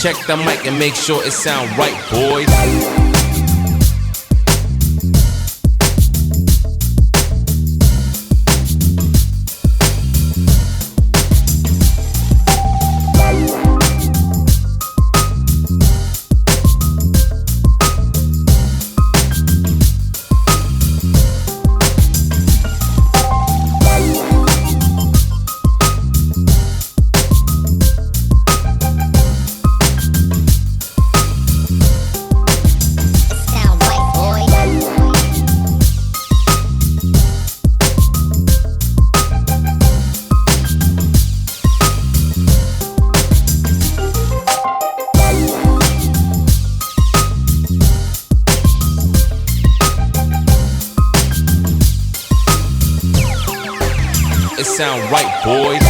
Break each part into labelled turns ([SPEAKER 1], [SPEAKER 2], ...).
[SPEAKER 1] check the mic and make sure it sound right, boys. It sound right, boys.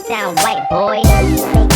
[SPEAKER 2] Sound right, boy.